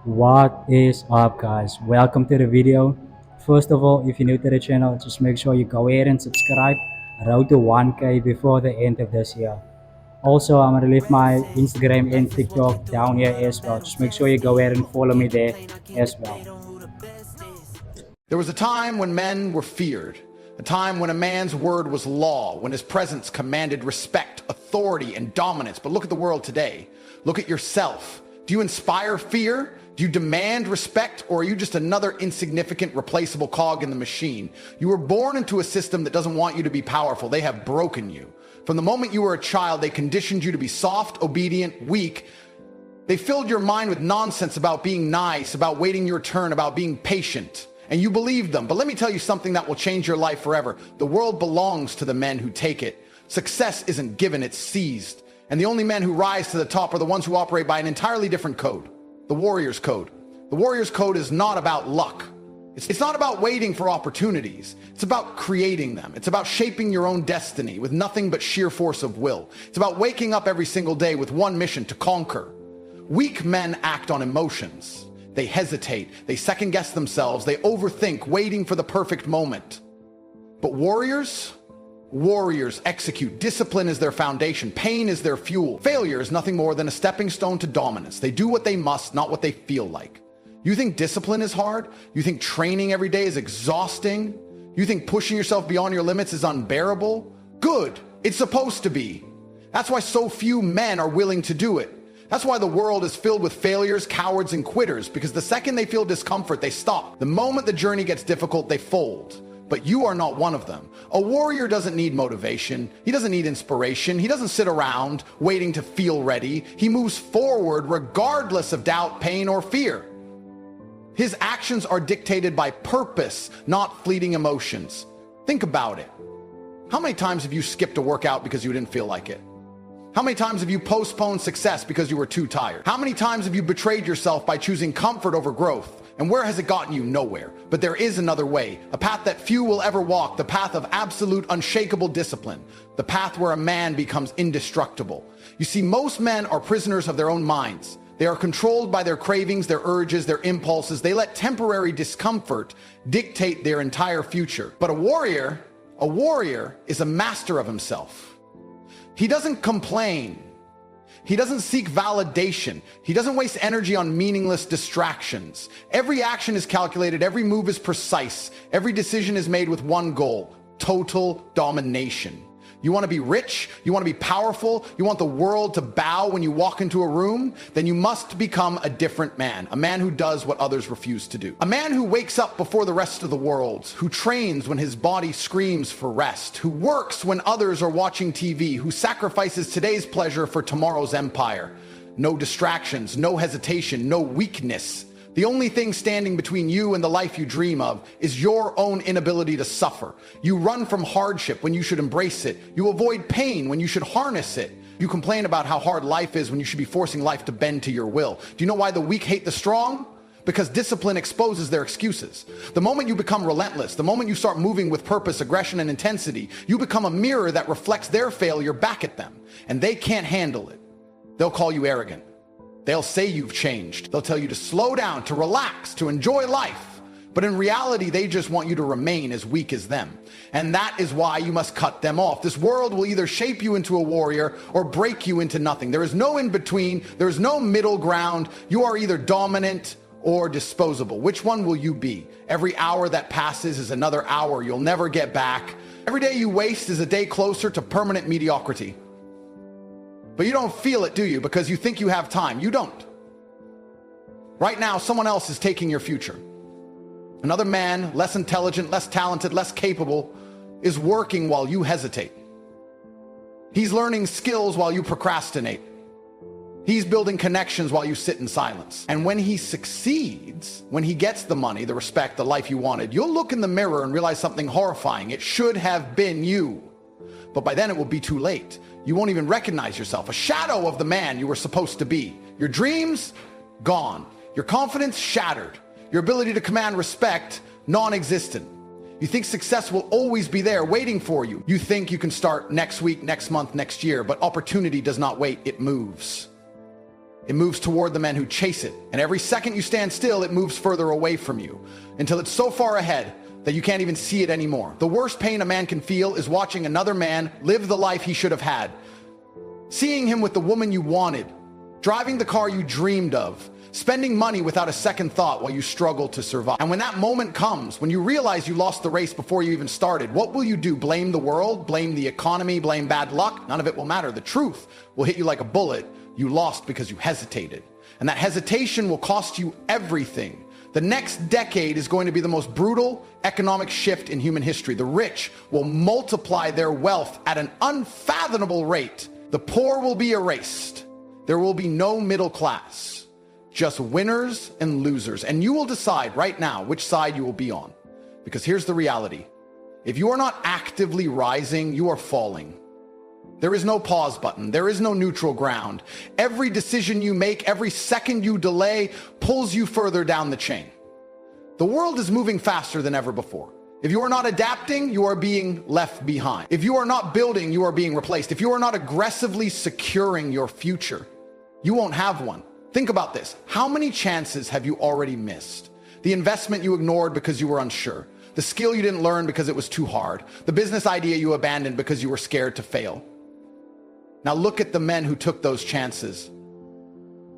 What is up, guys? Welcome to the video. First of all, if you're new to the channel, just make sure you go ahead and subscribe. Road to 1K before the end of this year. Also, I'm gonna leave my Instagram and TikTok down here as well. Just make sure you go ahead and follow me there as well. There was a time when men were feared, a time when a man's word was law, when his presence commanded respect, authority, and dominance. But look at the world today. Look at yourself. Do you inspire fear? Do you demand respect, or are you just another insignificant, replaceable cog in the machine? You were born into a system that doesn't want you to be powerful. They have broken you. From the moment you were a child, they conditioned you to be soft, obedient, weak. They filled your mind with nonsense about being nice, about waiting your turn, about being patient. And you believed them. But let me tell you something that will change your life forever. The world belongs to the men who take it. Success isn't given, it's seized. And the only men who rise to the top are the ones who operate by an entirely different code. The Warrior's Code. The Warrior's Code is not about luck. It's not about waiting for opportunities. It's about creating them. It's about shaping your own destiny with nothing but sheer force of will. It's about waking up every single day with one mission: to conquer. Weak men act on emotions. They hesitate, they second guess themselves, they overthink, waiting for the perfect moment. But warriors execute. Discipline is their foundation. Pain is their fuel. Failure is nothing more than a stepping stone to dominance. They do what they must, not what they feel like. You think discipline is hard? You think training every day is exhausting? You think pushing yourself beyond your limits is unbearable? Good. It's supposed to be. That's why so few men are willing to do it. That's why the world is filled with failures, cowards, and quitters, because the second they feel discomfort, they stop. The moment the journey gets difficult, they fold. But you are not one of them. A warrior doesn't need motivation. He doesn't need inspiration. He doesn't sit around waiting to feel ready. He moves forward regardless of doubt, pain, or fear. His actions are dictated by purpose, not fleeting emotions. Think about it. How many times have you skipped a workout because you didn't feel like it? How many times have you postponed success because you were too tired? How many times have you betrayed yourself by choosing comfort over growth? And where has it gotten you? Nowhere. But there is another way, a path that few will ever walk, the path of absolute, unshakable discipline, the path where a man becomes indestructible. You see, most men are prisoners of their own minds. They are controlled by their cravings, their urges, their impulses. They let temporary discomfort dictate their entire future. But a warrior is a master of himself. He doesn't complain. He doesn't seek validation. He doesn't waste energy on meaningless distractions. Every action is calculated. Every move is precise. Every decision is made with one goal: total domination. You want to be rich? You want to be powerful? You want the world to bow when you walk into a room? Then you must become a different man, a man who does what others refuse to do. A man who wakes up before the rest of the world, who trains when his body screams for rest, who works when others are watching TV, who sacrifices today's pleasure for tomorrow's empire. No distractions, no hesitation, no weakness. The only thing standing between you and the life you dream of is your own inability to suffer. You run from hardship when you should embrace it. You avoid pain when you should harness it. You complain about how hard life is when you should be forcing life to bend to your will. Do you know why the weak hate the strong? Because discipline exposes their excuses. The moment you become relentless, the moment you start moving with purpose, aggression, and intensity, you become a mirror that reflects their failure back at them. And they can't handle it. They'll call you arrogant. They'll say you've changed. They'll tell you to slow down, to relax, to enjoy life. But in reality, they just want you to remain as weak as them. And that is why you must cut them off. This world will either shape you into a warrior or break you into nothing. There is no in between. There is no middle ground. You are either dominant or disposable. Which one will you be? Every hour that passes is another hour you'll never get back. Every day you waste is a day closer to permanent mediocrity. But you don't feel it, do you? Because you think you have time. You don't. Right now, someone else is taking your future. Another man, less intelligent, less talented, less capable, is working while you hesitate. He's learning skills while you procrastinate. He's building connections while you sit in silence. And when he succeeds, when he gets the money, the respect, the life you wanted, you'll look in the mirror and realize something horrifying. It should have been you. But by then it will be too late. You won't even recognize yourself, a shadow of the man you were supposed to be. Your dreams, gone. Your confidence, shattered. Your ability to command respect, non-existent. You think success will always be there waiting for you. You think you can start next week, next month, next year, but opportunity does not wait, it moves. It moves toward the men who chase it. And every second you stand still, it moves further away from you until it's so far ahead that you can't even see it anymore. The worst pain a man can feel is watching another man live the life he should have had. Seeing him with the woman you wanted, driving the car you dreamed of, spending money without a second thought while you struggle to survive. And when that moment comes, when you realize you lost the race before you even started, what will you do? Blame the world? Blame the economy? Blame bad luck? None of it will matter. The truth will hit you like a bullet. You lost because you hesitated. And that hesitation will cost you everything. The next decade is going to be the most brutal economic shift in human history. The rich will multiply their wealth at an unfathomable rate. The poor will be erased. There will be no middle class, just winners and losers. And you will decide right now which side you will be on. Because here's the reality. If you are not actively rising, you are falling. There is no pause button. There is no neutral ground. Every decision you make, every second you delay, pulls you further down the chain. The world is moving faster than ever before. If you are not adapting, you are being left behind. If you are not building, you are being replaced. If you are not aggressively securing your future, you won't have one. Think about this. How many chances have you already missed? The investment you ignored because you were unsure. The skill you didn't learn because it was too hard. The business idea you abandoned because you were scared to fail. Now look at the men who took those chances.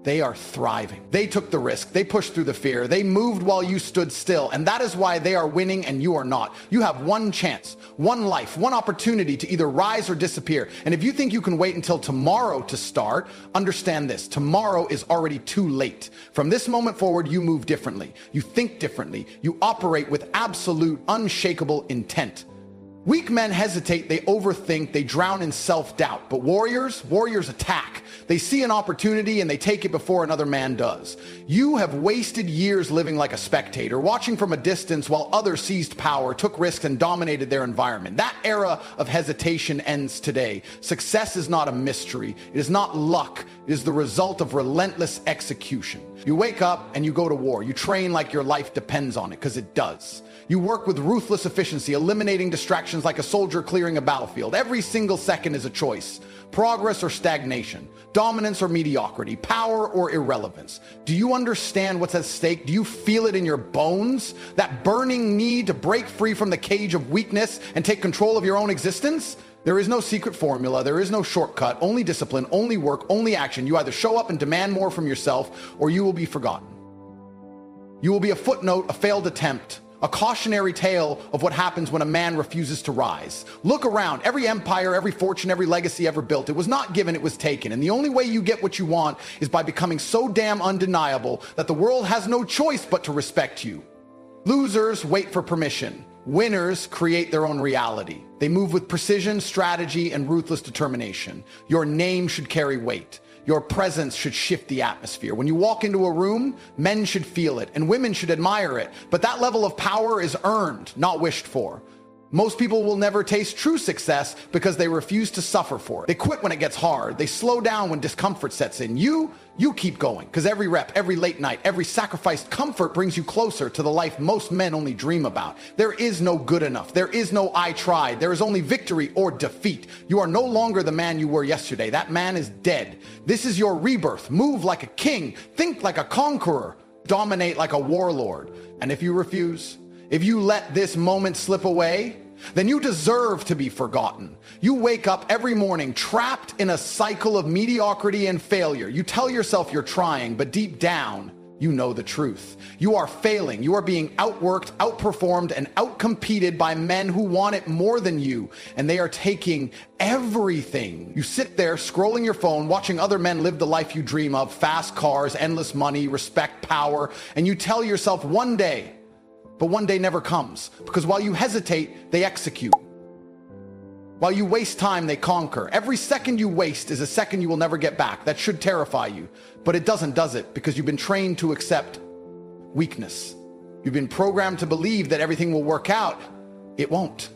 They are thriving. They took the risk. They pushed through the fear. They moved while you stood still. And that is why they are winning and you are not. You have one chance, one life, one opportunity to either rise or disappear. And if you think you can wait until tomorrow to start, understand this. Tomorrow is already too late. From this moment forward, you move differently. You think differently. You operate with absolute, unshakable intent. Weak men hesitate, they overthink, they drown in self-doubt. But warriors attack. They see an opportunity and they take it before another man does. You have wasted years living like a spectator, watching from a distance while others seized power, took risks, and dominated their environment. That era of hesitation ends today. Success is not a mystery. It is not luck. It is the result of relentless execution. You wake up and you go to war. You train like your life depends on it, because it does. You work with ruthless efficiency, eliminating distractions like a soldier clearing a battlefield. Every single second is a choice. Progress or stagnation, dominance or mediocrity, power or irrelevance. Do you understand what's at stake? Do you feel it in your bones? That burning need to break free from the cage of weakness and take control of your own existence? There is no secret formula. There is no shortcut. Only discipline, only work, only action. You either show up and demand more from yourself, or you will be forgotten. You will be a footnote, a failed attempt, a cautionary tale of what happens when a man refuses to rise. Look around. Every empire, every fortune, every legacy ever built, it was not given, it was taken. And the only way you get what you want is by becoming so damn undeniable that the world has no choice but to respect you. Losers wait for permission. Winners create their own reality. They move with precision, strategy, and ruthless determination. Your name should carry weight. Your presence should shift the atmosphere. When you walk into a room, men should feel it and women should admire it. But that level of power is earned, not wished for. Most people will never taste true success because they refuse to suffer for it. They quit when it gets hard. They slow down when discomfort sets in. You keep going, because every rep, every late night, every sacrificed comfort brings you closer to the life most men only dream about. There is no good enough. There is no I tried. There is only victory or defeat. You are no longer the man you were yesterday. That man is dead. This is your rebirth. Move like a king. Think like a conqueror. Dominate like a warlord. And if you refuse, if you let this moment slip away, then you deserve to be forgotten. You wake up every morning trapped in a cycle of mediocrity and failure. You tell yourself you're trying, but deep down, you know the truth. You are failing. You are being outworked, outperformed, and outcompeted by men who want it more than you, and they are taking everything. You sit there scrolling your phone, watching other men live the life you dream of, fast cars, endless money, respect, power, and you tell yourself one day. But one day never comes, because while you hesitate, they execute. While you waste time, they conquer. Every second you waste is a second you will never get back. That should terrify you, but it doesn't, does it? Because you've been trained to accept weakness. You've been programmed to believe that everything will work out. It won't.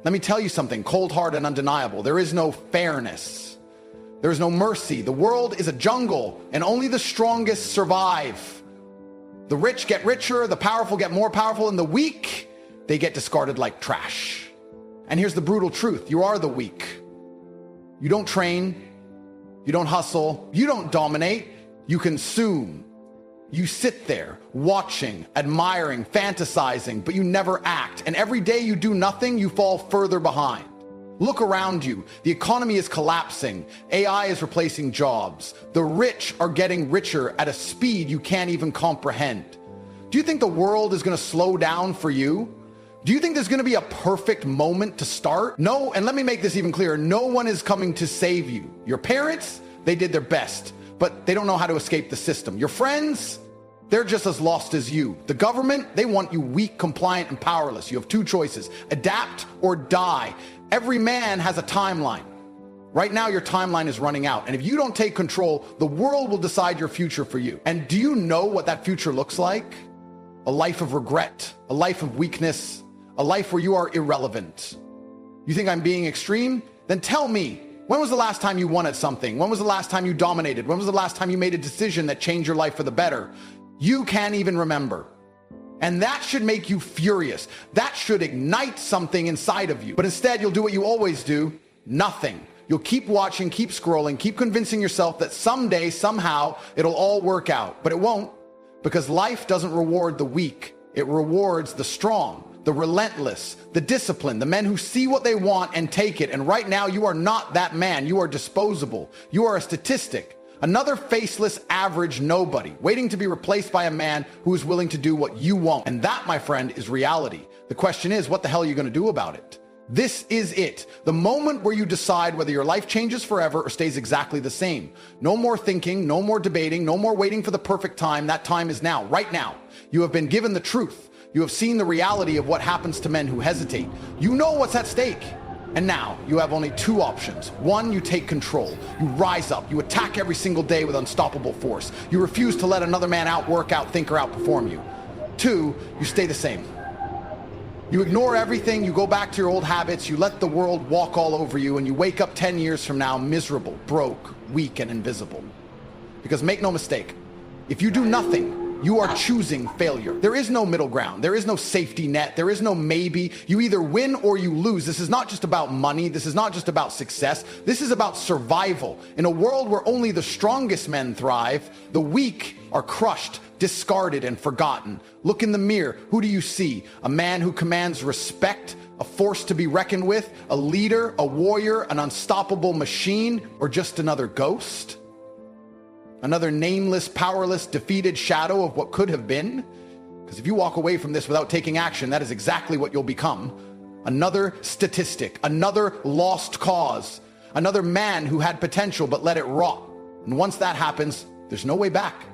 Let me tell you something cold, hard, and undeniable. There is no fairness. There is no mercy. The world is a jungle, and only the strongest survive. The rich get richer, the powerful get more powerful, and the weak, they get discarded like trash. And here's the brutal truth. You are the weak. You don't train. You don't hustle. You don't dominate. You consume. You sit there, watching, admiring, fantasizing, but you never act. And every day you do nothing, you fall further behind. Look around you. The economy is collapsing. AI is replacing jobs. The rich are getting richer at a speed you can't even comprehend. Do you think the world is going to slow down for you? Do you think there's going to be a perfect moment to start? No, and let me make this even clearer. No one is coming to save you. Your parents, they did their best, but they don't know how to escape the system. Your friends, they're just as lost as you. The government, they want you weak, compliant, and powerless. You have two choices: adapt or die. Every man has a timeline. Right now, your timeline is running out. And if you don't take control, the world will decide your future for you. And do you know what that future looks like? A life of regret, a life of weakness, a life where you are irrelevant. You think I'm being extreme? Then tell me, when was the last time you won at something? When was the last time you dominated? When was the last time you made a decision that changed your life for the better? You can't even remember. And that should make you furious. That should ignite something inside of you. But instead, you'll do what you always do: nothing. You'll keep watching, keep scrolling, keep convincing yourself that someday, somehow, it'll all work out. But it won't, because life doesn't reward the weak. It rewards the strong, the relentless, the disciplined, the men who see what they want and take it. And right now, you are not that man. You are disposable. You are a statistic. Another faceless, average nobody, waiting to be replaced by a man who is willing to do what you want. And that, my friend, is reality. The question is, what the hell are you going to do about it? This is it. The moment where you decide whether your life changes forever or stays exactly the same. No more thinking, no more debating, no more waiting for the perfect time. That time is now, right now. You have been given the truth. You have seen the reality of what happens to men who hesitate. You know what's at stake. And now you have only two options. One, you take control. You rise up. You attack every single day with unstoppable force. You refuse to let another man outwork, outthink, or outperform you. Two, you stay the same. You ignore everything. You go back to your old habits. You let the world walk all over you, and you wake up 10 years from now miserable, broke, weak, and invisible. Because make no mistake, if you do nothing, you are choosing failure. There is no middle ground. There is no safety net. There is no maybe. You either win or you lose. This is not just about money. This is not just about success. This is about survival. In a world where only the strongest men thrive, the weak are crushed, discarded, and forgotten. Look in the mirror. Who do you see? A man who commands respect, a force to be reckoned with, a leader, a warrior, an unstoppable machine, or just another ghost? Another nameless, powerless, defeated shadow of what could have been? Because if you walk away from this without taking action, that is exactly what you'll become. Another statistic, another lost cause, another man who had potential but let it rot. And once that happens, there's no way back.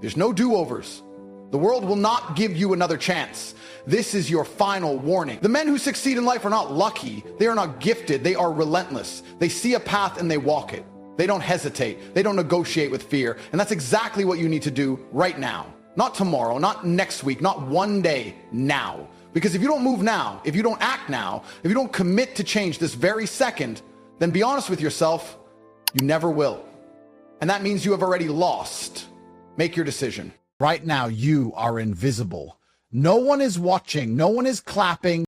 There's no do-overs. The world will not give you another chance. This is your final warning. The men who succeed in life are not lucky. They are not gifted. They are relentless. They see a path and they walk it. They don't hesitate. They don't negotiate with fear. And that's exactly what you need to do right now. Not tomorrow, not next week, not one day, now. Because if you don't move now, if you don't act now, if you don't commit to change this very second, then be honest with yourself, you never will. And that means you have already lost. Make your decision. Right now, you are invisible. No one is watching. No one is clapping.